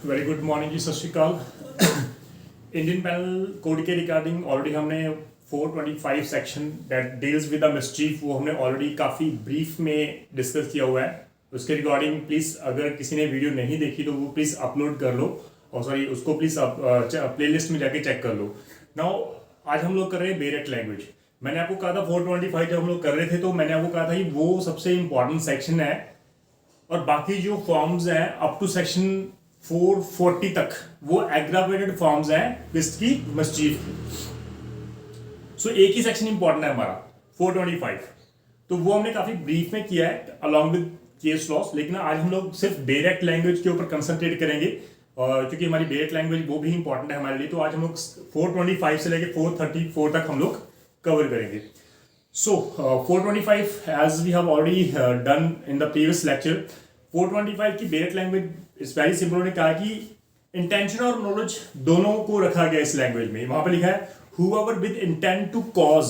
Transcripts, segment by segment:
Very good morning जी, सत श्रीकाल। Indian panel code के regarding already हमने 425 section that deals with the mischief वो हमने ऑलरेडी काफ़ी ब्रीफ में डिस्कस किया हुआ है। उसके रिगार्डिंग प्लीज़ अगर किसी ने वीडियो नहीं देखी तो वो प्लीज़ अपलोड कर लो और सॉरी उसको प्लीज़ प्लेलिस्ट में जाके चेक कर लो। नाउ आज हम लोग कर रहे हैं बेरेट लैंग्वेज। मैंने आपको कहा था 425 जब हम लोग कर रहे थे तो मैंने आपको कहा था कि वो सबसे इंपॉर्टेंट सेक्शन है और बाकी जो फॉर्म्स हैं अप टू सेक्शन 440 तक वो एग्रावेटेड फॉर्म्स हैं किसकी, मिसचीफ की। सो एक ही सेक्शन इंपॉर्टेंट है हमारा 425, तो वो हमने काफी ब्रीफ में किया है अलॉन्ग विद केस लॉस। लेकिन आज हम लोग सिर्फ डायरेक्ट लैंग्वेज के ऊपर कंसंट्रेट करेंगे क्योंकि हमारी डायरेक्ट लैंग्वेज वो भी इंपॉर्टेंट है हमारे लिए। तो आज हम लोग 425 से लेके 434 तक हम लोग कवर करेंगे। So 425 as we have already done in the previous lecture, 425 की डायरेक्ट लैंग्वेज इस वेरी सिंपल। उन्होंने कहा कि इंटेंशन और नॉलेज दोनों को रखा गया इस लैंग्वेज में। वहां पे लिखा है whoever with intent to cause,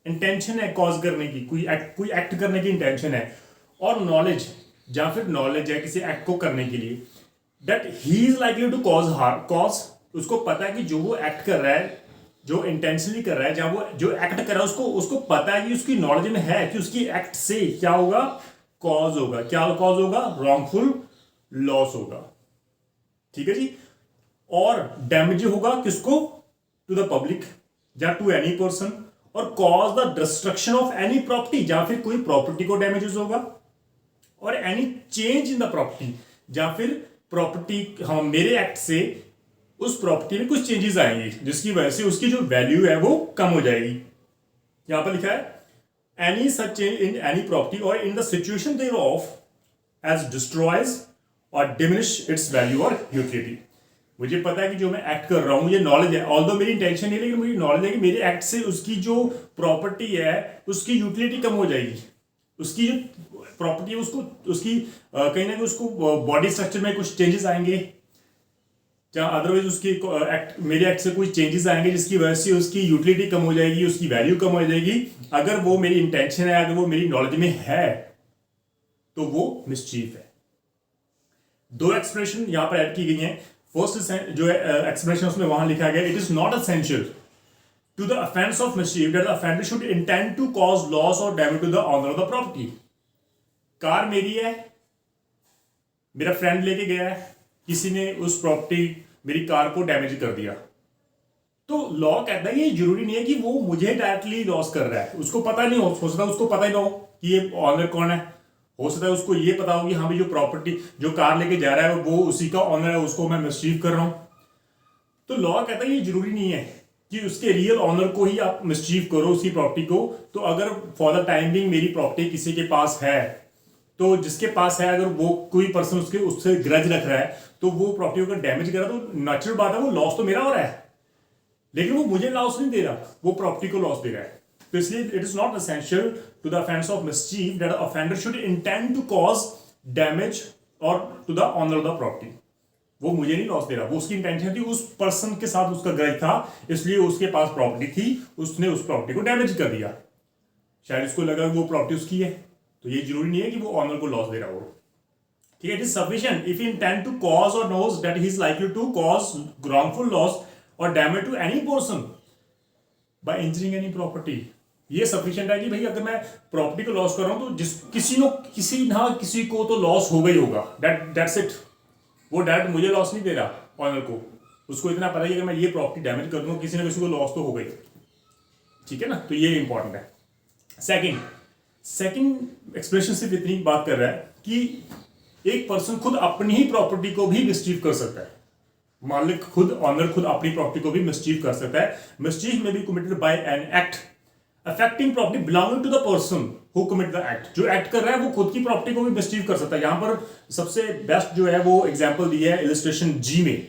intention है कॉज करने की, कोई एक्ट करने की इंटेंशन है, और नॉलेज या फिर नॉलेज है किसी एक्ट को करने के लिए, that he is likely to cause harm. Cause उसको पता है कि जो वो एक्ट कर रहा है, जो इंटेंशनली कर रहा है, जहां वो जो एक्ट कर रहा है उसको पता है कि उसकी नॉलेज में है कि उसकी एक्ट से क्या होगा, कॉज होगा। क्या कॉज होगा? रॉन्गफुल लॉस होगा। ठीक है जी। और डैमेज होगा किसको? टू द पब्लिक या टू एनी पर्सन, और cause the destruction of any property, या फिर कोई प्रॉपर्टी को डैमेजेस होगा, और any change in the property, या फिर प्रॉपर्टी हम मेरे एक्ट से उस प्रॉपर्टी में कुछ चेंजेस आएंगे जिसकी वजह से उसकी जो वैल्यू है वो कम हो जाएगी। यहां पर लिखा है any such change in any property or in the situation thereof as destroys or diminish its value or utility. मुझे पता है कि जो मैं एक्ट कर रहा हूं ये नॉलेज है, ऑल्दो मेरी इंटेंशन नहीं, लेकिन मुझे नॉलेज है कि मेरे एक्ट से उसकी जो प्रॉपर्टी है उसकी यूटिलिटी कम हो जाएगी। उसकी जो प्रॉपर्टी है उसको उसकी कहीं ना कहीं उसको बॉडी स्ट्रक्चर में कुछ चेंजेस आएंगे, या अदरवाइज उसकी एक्ट मेरे एक्ट से कोई चेंजेस आएंगे जिसकी वजह से उसकी यूटिलिटी कम हो जाएगी, उसकी वैल्यू कम हो जाएगी। अगर वो मेरी इंटेंशन है, अगर वो मेरी नॉलेज में है, तो वो मिसचीफ है। दो एक्सप्रेशन यहां पर ऐड की गई हैं। फर्स्ट जो एक्सप्रेशन उसमें वहां लिखा गया, it is not essential to the offence of mischief that the offender should intend to cause loss or damage to the owner of the property. Car मेरी है, मेरा फ्रेंड लेके गया है, किसी ने उस प्रॉपर्टी मेरी कार को डैमेज कर दिया, तो लॉ कहता है ये जरूरी नहीं है कि वो मुझे डायरेक्टली लॉस कर रहा है। उसको पता नहीं हो सकता, उसको पता ही ना हो कि ये ऑनर कौन है। हो सकता है उसको ये पता हो कि हाँ भाई जो प्रॉपर्टी जो कार लेके जा रहा है वो उसी का ऑनर है, उसको मैं मिसचीफ कर रहा हूं। तो लॉ कहता है ये जरूरी नहीं है कि उसके रियल ऑनर को ही आप मिसचीफ करो, उसकी प्रॉपर्टी को। तो अगर फॉर द टाइम बिंग मेरी प्रॉपर्टी किसी के पास है, तो जिसके पास है अगर वो कोई पर्सन उससे ग्रज रख रहा है तो वो प्रॉपर्टी को डैमेज कर रहा है, तो नेचुरल बात है वो लॉस तो मेरा हो रहा है, लेकिन वो मुझे लॉस नहीं दे रहा, वो प्रॉपर्टी को लॉस दे रहा है। तो इसलिए it is not essential to the offence of mischief that offender should intend to cause damage or to the owner of the property. वो मुझे नहीं लॉस दे रहा, वो उसकी इंटेंशन थी, उस पर्सन के साथ उसका ग्रज था, इसलिए उसके पास प्रॉपर्टी थी, उसने उस प्रॉपर्टी को डैमेज कर दिया। शायद उसको लगा वो प्रॉपर्टी उसकी है, तो ये जरूरी नहीं है कि वो ऑनर को लॉस दे रहा हो। ठीक है, it is sufficient if he intend to cause or knows that he is likely to cause wrongful loss or damage to any person by injuring any property. ये सफिशिएंट है कि भाई अगर मैं प्रॉपर्टी को लॉस कर रहा हूं तो किसी को तो लॉस होगा ही होगा, दैट्स इट। वो डायरेक्ट मुझे लॉस नहीं दे रहा ऑनर को, उसको इतना पता है कि अगर मैं ये प्रॉपर्टी डैमेज कर दूंगा किसी ना किसी को लॉस तो होगा ही। ठीक है ना, तो ये इंपॉर्टेंट है। सेकंड एक्सप्रेशन सिर्फ इतनी बात कर रहा है कि एक पर्सन खुद अपनी ही प्रॉपर्टी को भी मिसचीफ कर सकता है। मालिक खुद, ऑनर खुद अपनी प्रॉपर्टी को भी मिसचीफ कर सकता है। मिसचीफ में be committed by an act affecting property belonging to the person who commit the act. जो एक्ट कर रहा है वो खुद की प्रॉपर्टी को भी मिसचीफ कर सकता है। यहां पर सबसे बेस्ट जो है वो एग्जांपल दिया है इलस्ट्रेशन जी में।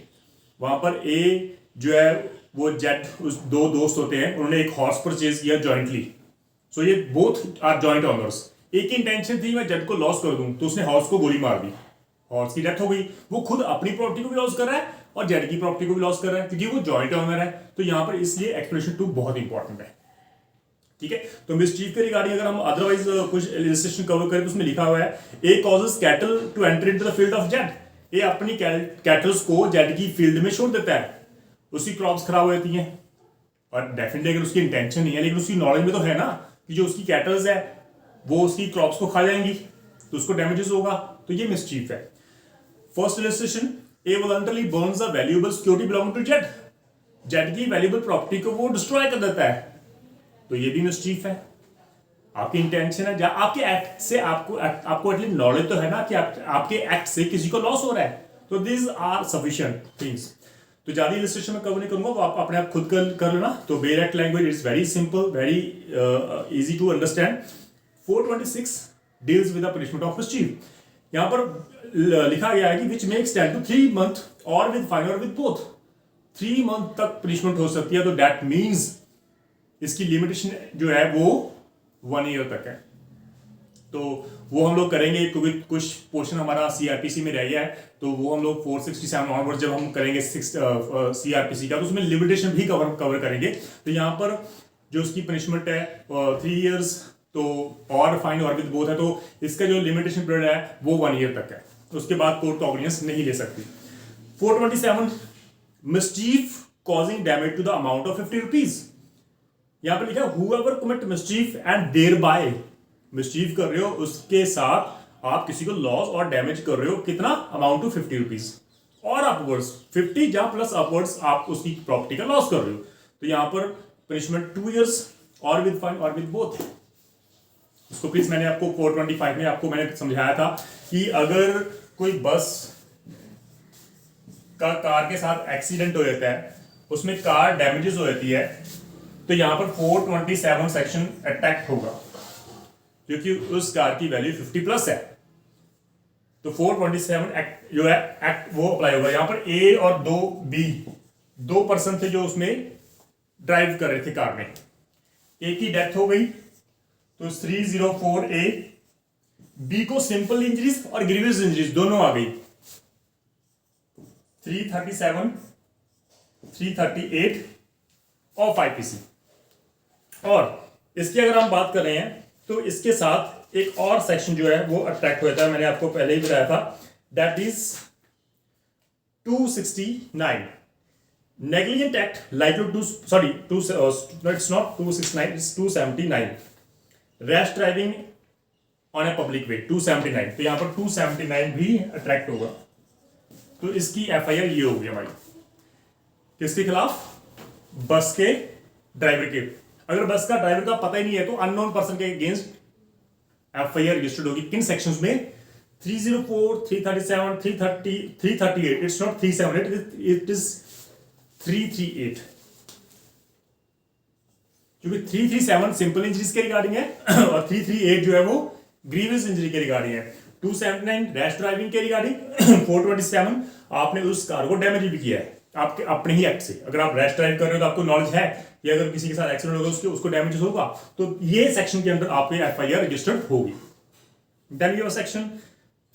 वहां पर ए जो है वो जेड, उस दो दोस्त होते हैं, उन्होंने एक हॉर्स परचेज किया जॉइंटली। सो ये बोथ आर जॉइंट ऑनर्स। एक ही इंटेंशन थी मैं जेड को लॉस कर दूं, तो उसने हॉर्स को गोली मार दी, हॉर्स की डेथ हो गई। वो खुद अपनी प्रॉपर्टी को भी लॉस कर रहा है और जेड की प्रॉपर्टी को भी लॉस कर रहा है क्योंकि वो जॉइंट ऑनर है। तो यहां पर इसलिए एक्सप्रेशन 2 बहुत इंपॉर्टेंट है। ठीक है, तो मिसचीफ के रिगार्डिंग अगर हम अदरवाइज कुछ इलस्ट्रेशन कवर करें तो उसमें लिखा हुआ है A causes cattle to enter into the field of Z. ये अपनी कैटल्स को जेड की फील्ड में छोड़ देता है, उसकी क्रॉप्स खराब हो जाती हैं। और डेफिनेटली अगर उसकी इंटेंशन नहीं है लेकिन उसकी नॉलेज में तो है ना कि जो उसकी कैटल्स है वो उसकी क्रॉप्स को खा जाएंगी तो उसको डैमेजेस होगा, तो ये मिसचीफ है। First illustration, A voluntarily burns a valuable security belong to Z, Z की वैल्यूएबल प्रॉपर्टी को वो डिस्ट्रॉय कर देता है, तो ये भी मिसचीफ है। आपकी इंटेंशन है या आपके एक्ट से आपको एटलीस्ट नॉलेज तो है ना कि आपके एक्ट से किसी को लॉस हो रहा है, तो दिस आर सफिशिएंट थिंग्स। तो ज्यादा इलस्ट्रेशन में कवर नहीं करूंगा, वो आप अपने आप खुद कर लेना। तो bare act language is very simple, very easy to understand. 426 deals with the punishment of mischief. यहां पर लिखा गया है कि which may extend to 3 month और विद फाइन और विद बोथ। 3 मंथ तक पनिशमेंट हो सकती है, तो दैट मीन्स इसकी लिमिटेशन जो है वो 1 ईयर तक है। तो वो हम लोग करेंगे क्योंकि कुछ पोर्शन हमारा सीआरपीसी में रह गया है, तो वो हम लोग 467 ऑनवर्ड जब हम करेंगे सीआरपीसी का, तो उसमें लिमिटेशन भी कवर करेंगे। तो यहाँ पर जो उसकी पनिशमेंट है 3 इयर्स, तो और फाइन और विद बोथ है, तो इसका जो लिमिटेशन पीरियड है वो 1 ईयर तक है, उसके बाद कोर्ट कॉग्निजेंस नहीं ले सकती। 427 mischief causing damage to the amount of 50 rupees. यहां पर लिखा है whoever commit mischief and thereby, mischief कर रहे हो उसके साथ आप किसी को लॉस और डैमेज कर रहे हो, कितना अमाउंट टू 50 रुपीज और अपवर्ड्स 50 या प्लस अपवर्ड्स आप उसकी प्रॉपर्टी का लॉस कर रहे हो, तो यहां पर पनिशमेंट 2 इयर्स और विद फाइन और विद बोथ। उसको प्लीज मैंने आपको 425 में आपको मैंने समझाया था कि अगर कोई बस का कार के साथ एक्सीडेंट हो जाता है, उसमें कार डैमेजेस हो जाती है, तो यहां पर 427 सेक्शन अटैक होगा क्योंकि उस कार की वैल्यू 50 प्लस है, तो 427 एक्ट जो है एक्ट वो अप्लाई होगा। यहां पर ए और दो पर्सन थे जो उसमें ड्राइव कर रहे थे कार में, ए की डेथ हो गई तो 304A, बी को सिंपल इंजरीज और ग्रीवियस इंजरीज दोनों आ गई, 337 338 और 5PC। और इसकी अगर हम बात कर रहे हैं तो इसके साथ एक और सेक्शन जो है वो अट्रैक्ट हो जाता है, मैंने आपको पहले ही बताया था, that is 269 negligent act likely to sorry to it's not 269, it's 279 rash driving on a public way 279। तो यहां पर 279 भी अट्रैक्ट होगा, तो इसकी एफआईआर ये होगी हमारी किसके खिलाफ, बस के ड्राइवर के। अगर बस का ड्राइवर का पता ही नहीं है तो अननोन पर्सन के अगेंस्ट एफआईआर रजिस्टर्ड होगी। किन सेक्शंस में, 304 337 330 338, इट्स नॉट 378, इट इज 338, क्योंकि 337 सिंपल इंजरीज के रिगार्डिंग है और 338 जो है वो ग्रीवियस इंजरी के रिगार्डिंग है, 279 रैश ड्राइविंग के रिगार्डिंग, 427 आपने उस कार को डैमेज भी किया है आपके अपने ही एक्ट से। अगर आप रैश ड्राइव कर रहे हो तो आपको नॉलेज है कि अगर किसी के साथ एक्सीडेंट होगा उसको डैमेज होगा, तो ये सेक्शन के अंदर आपकी एफआईआर रजिस्टर्ड होगी। Then we have section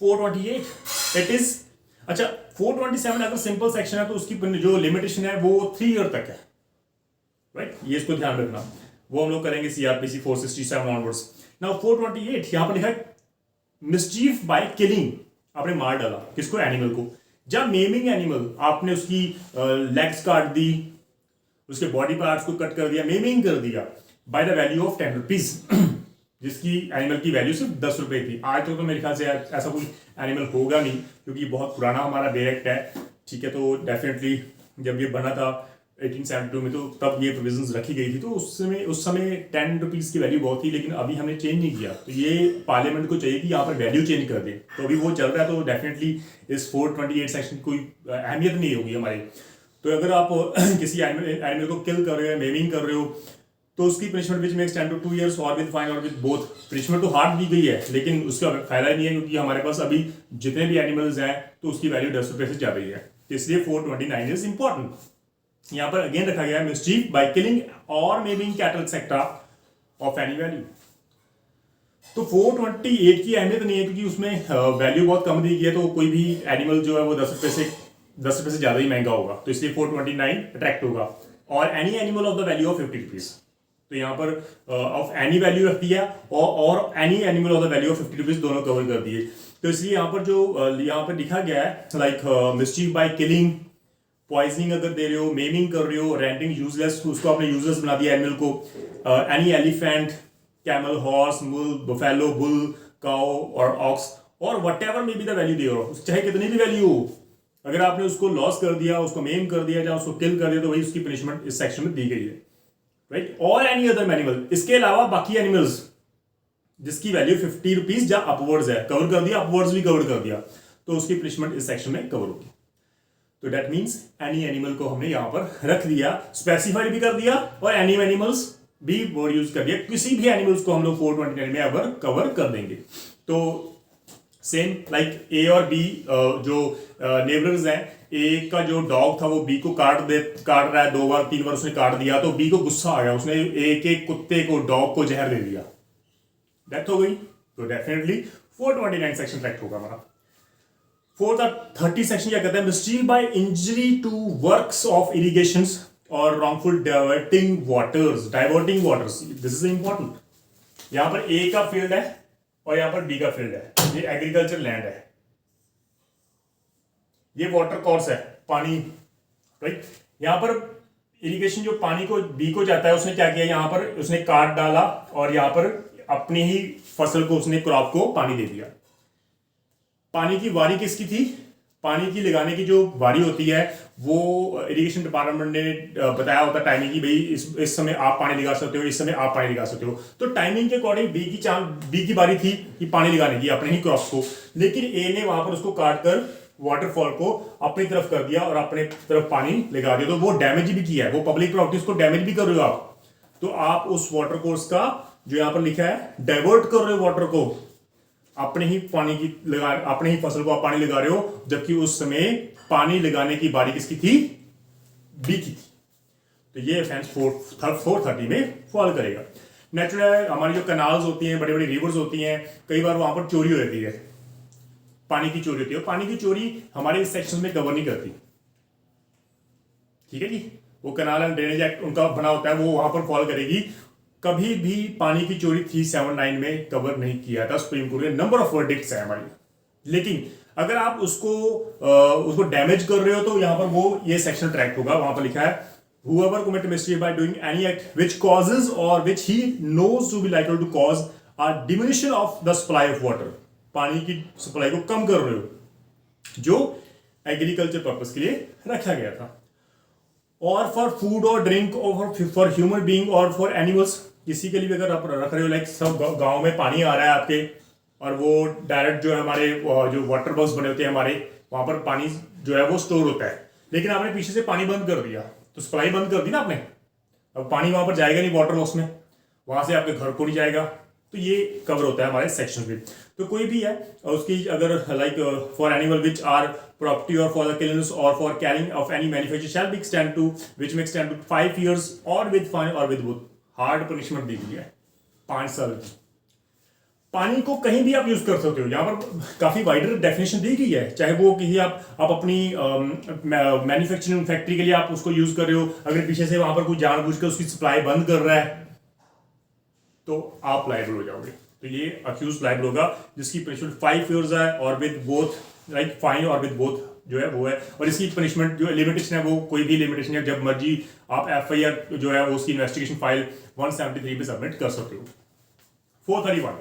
428, it is अच्छा 427 अगर सिंपल सेक्शन है तो उसकी जो लिमिटेशन है वो 3 ईयर तक है, राइट, ये इसको ध्यान रखना। वो हम लोग करेंगे सीआरपीसी 467 ऑनवर्ड्स। नाउ 428 यहां पर लिखा है मिसचीफ बाय किलिंग, आपने मार डाला किसको, एनिमल को, जब मेमिंग एनिमल आपने उसकी लेग्स काट दी, उसके बॉडी पार्ट्स को कट कर दिया, मेमिंग कर दिया, by the value of 10 rupees, जिसकी एनिमल की वैल्यू सिर्फ 10 रुपए थी। आज तो मेरे ख्याल से ऐसा कोई एनिमल होगा नहीं क्योंकि बहुत पुराना हमारा डायरेक्ट है, ठीक है। तो डेफिनेटली जब ये बना था 1872 में तो तब ये प्रोविजंस रखी गई थी, तो उस समय 10 रुपीज की वैल्यू बहुत थी, लेकिन अभी हमने चेंज नहीं किया, तो ये पार्लियामेंट को चाहिए कि यहाँ पर वैल्यू चेंज कर दे। तो अभी वो चल रहा है, तो डेफिनेटली इस 428 सेक्शन की कोई अहमियत नहीं होगी हमारी। तो अगर आप किसी एनिमल को किल कर रहे हो, मेमिंग कर रहे हो, तो उसकी punishment which makes 10 to 2 years or with fine और विद बोथ। पनिशमेंट तो हार्ड दी गई है लेकिन उसका फायदा नहीं है क्योंकि हमारे पास अभी जितने भी एनिमल्स हैं तो उसकी वैल्यू 10 रुपए से ज्यादा ही है, इसलिए 429 इज इंपॉर्टेंट। यहां पर अगेन रखा गया है mischief by killing or maiming cattle etcetera of any value. तो 428 की अहमियत नहीं है क्योंकि उसमें वैल्यू बहुत कम दी गई है, तो कोई भी एनिमल जो है वो 10 रुपए से ज्यादा ही महंगा होगा, तो इसलिए 429 अट्रैक्ट होगा। और any animal of the value of 50 rupees, तो यहाँ पर ऑफ एनी वैल्यू रख दिया और any animal of the value of 50 rupees दोनों कवर कर दिए। तो इसलिए यहाँ पर जो यहाँ पर लिखा गया है like mischief by killing, poisoning अगर दे रहे हो, मेमिंग कर रहे हो, रेंडिंग यूजलेस, उसको आपने यूजलेस बना दिया एनिमल को, any elephant, camel, horse, mule, buffalo, bull, cow or ox or whatever may be the value दे रहा हो, चाहे कितनी भी वैल्यू हो, अगर आपने उसको लॉस कर दिया, उसको मेम कर दिया या उसको किल कर दिया, तो वही उसकी पनिशमेंट इस सेक्शन में दी गई है, राइट। और एनी अदर एनिमल, इसके अलावा बाकी एनिमल्स जिसकी वैल्यू 50 रुपीज या अपवर्ड्स है, कवर कर दिया, अपवर्ड्स भी कवर कर दिया, तो उसकी पनिशमेंट इस सेक्शन में कवर होगी। तो डेट मीन्स एनी एनिमल को हमने यहां पर रख दिया, स्पेसिफाइड भी कर दिया और एनी एनिमल्स भी वर्ड यूज कर दिया, किसी भी एनिमल्स को हम लोग 429 में अगर कवर कर देंगे। तो सेम लाइक ए और बी जो नेबर्स हैं, ए का जो डॉग था वो बी को काट रहा है, 2 बार 3 बार उसने काट दिया, तो बी को गुस्सा आ गया, उसने ए के कुत्ते को, डॉग को जहर दे दिया, डेथ हो गई, तो डेफिनेटली 429 सेक्शन करेक्ट होगा हमारा। 430 सेक्शन क्या कहता है, mischief by injury to works of irrigations or wrongful diverting waters, this is important. यहां पर ए का फील्ड है और यहां पर बी का फील्ड है, ये एग्रीकल्चर लैंड है, ये वाटर कोर्स है, पानी, राइट। यहां पर इरिगेशन जो पानी को बी को जाता है, उसने क्या किया, यहां पर उसने काट डाला और यहां पर अपनी ही फसल को, उसने क्रॉप को पानी दे दिया। पानी की वारी किसकी थी, पानी की लगाने की जो वारी होती है वो इरिगेशन डिपार्टमेंट ने बताया होता है टाइमिंग की, भाई इस समय आप पानी लगा सकते हो, इस समय आप पानी लगा सकते हो। तो टाइमिंग के अकॉर्डिंग बी की बारी थी कि पानी लगाने की अपने ही क्रॉप को, लेकिन ए ने वहां पर उसको काट कर वाटरफॉल को अपनी तरफ कर दिया और अपने तरफ पानी लगा दिया, तो वो डैमेज भी किया है, वो पब्लिक प्रॉपर्टीज को डैमेज भी कर रहे हो आप। तो आप उस वाटर कोर्स का जो यहां पर लिखा है डाइवर्ट कर रहे हो वाटर को, अपने ही पानी की अपने ही फसल को आप पानी लगा रहे हो, जबकि उस समय पानी लगाने की बारी किसकी थी, बी की थी। तो ये ऑफेंस 430 में फॉल करेगा। नेचुरल हमारी जो कनाल्स होती हैं, बड़ी बड़ी रिवर्स होती हैं, कई बार वहां पर चोरी हो जाती है, पानी की चोरी होती है, पानी की चोरी हमारे इस सेक्शन में कवर नहीं करती, ठीक है जी। वो कनाल एंड ड्रेनेज एक्ट उनका बना होता है, वो वहां पर फॉल करेगी। कभी भी पानी की चोरी 379 में कवर नहीं किया था सुप्रीम कोर्ट ने, नंबर ऑफ वर्डिक्ट्स है हमारी। लेकिन अगर आप उसको डैमेज कर रहे हो तो यहां पर वो ये सेक्शन ट्रैक होगा, वहां पर लिखा है whoever commit mischief by doing any act which causes or which he knows to be likely to cause a diminution of the supply of water, पानी की सप्लाई को कम कर रहे हो जो एग्रीकल्चर पर्पस के लिए रखा गया था, और फॉर फूड और ड्रिंक और फॉर ह्यूमन बीइंग और फॉर एनिमल्स, किसी के लिए भी अगर आप रख रहे हो, लाइक सब गांव में पानी आ रहा है आपके और वो डायरेक्ट जो है हमारे जो वाटर बॉक्स बने होते हैं हमारे, वहां पर पानी जो है वो स्टोर होता है, लेकिन आपने पीछे से पानी बंद कर दिया, तो सप्लाई बंद कर दी ना आपने, अब पानी वहां पर जाएगा नहीं वाटर बॉक्स में, वहां से आपके घर को नहीं जाएगा, तो ये कवर होता है हमारे सेक्शन में। तो कोई भी है उसकी अगर like for animal which are property or for the killings or for carrying off any manufacture shall be extend to which में extend to 5 years or with fine और विद बोथ, हार्ड पनिशमेंट दी गई है 5 साल की। पानी को कहीं भी आप यूज कर सकते हो, यहाँ पर काफी वाइडर डेफिनेशन दी गई है, चाहे वो किसी आप अपनी मैन्युफैक्चरिंग फैक्ट्री के लिए आप उसको यूज कर रहे हो, अगर पीछे से वहां पर कोई जानबूझकर उसकी सप्लाई बंद कर रहा है तो आप लायबल हो जाओगे। तो ये अक्यूज लायबल होगा जिसकी पनिशमेंट 5 years है और विद बोथ लाइक फाइन और विद बोथ जो है वो है, और इसकी पनिशमेंट जो लिमिटेशन है वो कोई भी लिमिटेशन है, जब मर्जी आप FIR जो है वो उसकी इन्वेस्टिगेशन फाइल 173 पे सबमिट कर सकते हो। 431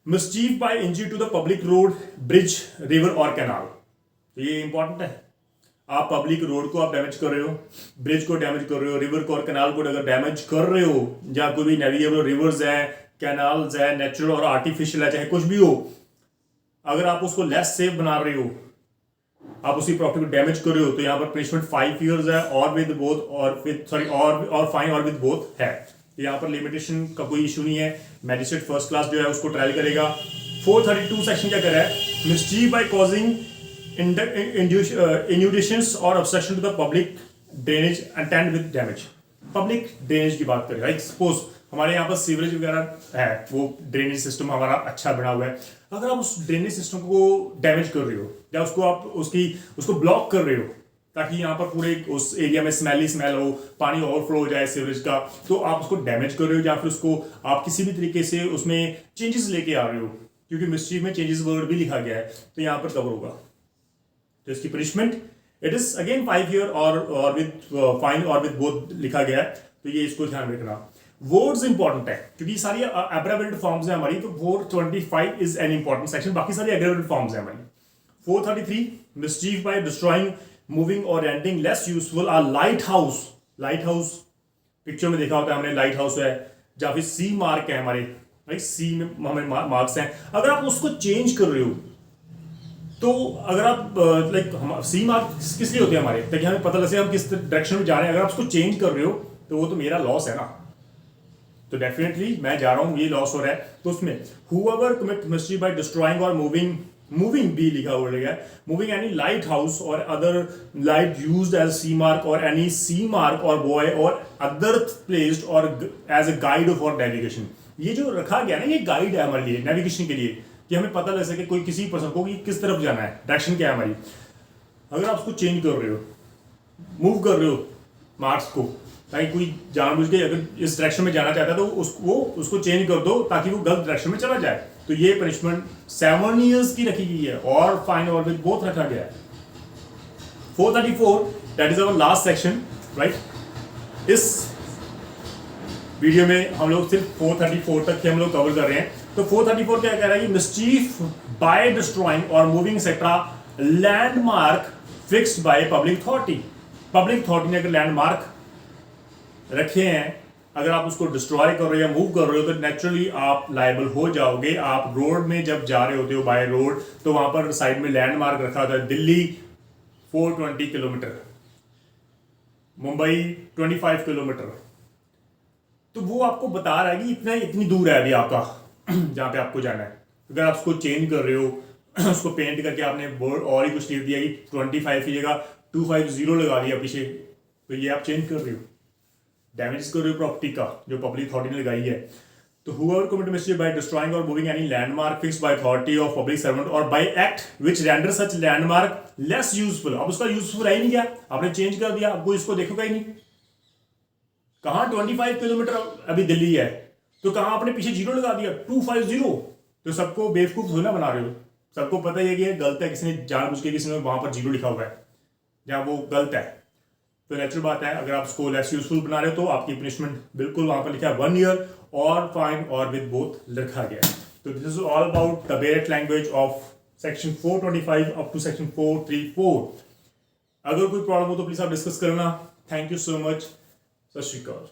mischief by injury to the public road, bridge, river और कैनाल, तो ये इंपॉर्टेंट है। आप पब्लिक रोड को आप डैमेज कर रहे हो, ब्रिज को डैमेज कर रहे हो, रिवर को और कैनाल को अगर डैमेज कर रहे हो, जहां कोई भी नेविगेबल रिवर्स है, कैनाल्स है, नेचुरल और आर्टिफिशियल है, चाहे कुछ भी हो, अगर आप उसको लेस सेफ बना रहे हो, आप उसी प्रॉपर्टी को डैमेज कर रहे हो, तो यहाँ पर पनिशमेंट 5 years है और विद बोथ और विद सॉरी और फाइन और विद बोथ है। यहाँ पर लिमिटेशन का कोई इशू नहीं है, मैजिस्ट्रेट फर्स्ट क्लास जो है उसको ट्रायल करेगा। 432 सेक्शन क्या कर रहा है, मिसचीफ बाय कॉजिंग इन्यूडेशंस और obstruction to the public drainage attend with damage. Public drainage की बात करें, लाइक सपोज हमारे यहाँ पर सीवरेज वगैरह है, वो ड्रेनेज सिस्टम हमारा अच्छा बना हुआ है, अगर आप उस ड्रेनेज सिस्टम को डैमेज कर रहे हो या उसको आप उसको ब्लॉक कर रहे हो ताकि यहाँ पर पूरे उस एरिया में स्मेल हो, पानी ओवरफ्लो हो जाए सीवरेज का, तो आप उसको डैमेज कर रहे हो या फिर उसको आप किसी भी तरीके से उसमें चेंजेस लेके आ रहे हो, क्योंकि मिस्चीफ में चेंजेस वर्ड भी लिखा गया है तो यहाँ पर कवर होगा। तो इसकी punishment it is again 5 year और विद फाइन और विद बोथ लिखा गया है, तो ये इसको ध्यान रखना। वर्ड्स इंपॉर्टेंट है क्योंकि सारी एब्रेविएटेड फॉर्म्स है हमारी, तो 425 इज एन इंपॉर्टेंट सेक्शन, बाकी सारी एब्रेविएटेड फॉर्म्स है हमारी। 433 मिसचीफ बाय डिस्ट्रॉइंग मूविंग और rendering less useful or lighthouse. Lighthouse picture में देखा होता है हमने, लाइट हाउस है, या फिर सी मार्क है हमारे, भाई सी में हमें मार्क्स हैं, अगर आप उसको चेंज कर रहे हो तो अगर आप लाइक सी मार्क किस लिए होते हैं हमारे, ताकि हमें पता लगे हम किस डायरेक्शन में जा रहे हैं, अगर आप उसको चेंज कर रहे हो तो वो तो मेरा लॉस है ना, तो डेफिनेटली मैं जा रहा हूं, ये लॉस हो रहा है। तो उसमें whoever commit mischief by destroying or moving भी लिखा हुआ है, moving any lighthouse or other light used as sea mark or any sea mark or buoy or other placed or as a guide for navigation। ये जो रखा गया ना, ये गाइड है हमारे लिए नेविगेशन के लिए, कि हमें पता लग सके कोई किसी पर्सन को कि किस तरफ जाना है, डायरेक्शन क्या है हमारी। अगर आप उसको चेंज कर रहे हो, मूव कर रहे हो मार्क्स को, ताकि कोई जानबूझ के अगर इस डायरेक्शन में जाना चाहता है तो उसको चेंज कर दो ताकि वो गलत डायरेक्शन में चला जाए, तो ये पनिशमेंट 7 ईयर्स की रखी गई है और फाइन और विद बोथ रखा गया है। 434 that is our last section right. इस वीडियो में हम लोग सिर्फ 434 तक ही हम लोग कवर कर रहे हैं। तो 434 क्या कह रहा है, mischief by destroying or moving etcetera landmark fixed by public authority. Public authority ने अगर लैंडमार्क रखे हैं, अगर आप उसको डिस्ट्रॉय कर रहे हो या मूव कर रहे हो तो नेचुरली आप लायबल हो जाओगे। आप रोड में जब जा रहे होते हो बाय रोड, तो वहां पर साइड में लैंडमार्क रखा होता है, दिल्ली 420 किलोमीटर, मुंबई 25 किलोमीटर, तो वो आपको बता रहा है कि इतनी दूर है अभी आपका जहां पे आपको जाना है। अगर आप उसको चेंज कर रहे हो उसको पेंट करके आपने बोर्ड और ही कुछ लिख दिया कि 25 की जगह 250 लगा दिया पीछे, तो ये आप चेंज कर रहे हो, डैमेज कर रहे हो प्रॉपर्टी का जो पब्लिक अथॉरिटी ने लगाई है। तो whoever commit mischief by destroying or moving any landmark fixed by authority of public servant or by act which renders such landmark less useful। अब उसका यूजफुल रह ही नहीं गया, आपने चेंज कर दिया, अब कोई इसको देखोगा ही नहीं। कहाँ 25 किलोमीटर अभी दिल्ली है, तो कहाँ आपने पीछे जीरो लगा दिया 250, तो सबको बेवकूफ थोड़ा ना बना रहे हो, सबको पता ही है कि गलत है, किसी ने जानबूझ के किसी ने वहां पर जीरो लिखा हुआ है जहां वो गलत है। तो नेचुरल बात है, अगर आप उसको लेस यूजफुल बना रहे हो तो आपकी पनिशमेंट बिल्कुल वहां पर लिखा है 1 ईयर और फाइन और विद बोथ लिखा गया। तो this is all about the bare act language of section 425 up to section 434। अगर कोई प्रॉब्लम हो तो प्लीज आप डिस्कस करना। Thank you so much. सत श्री अकाल।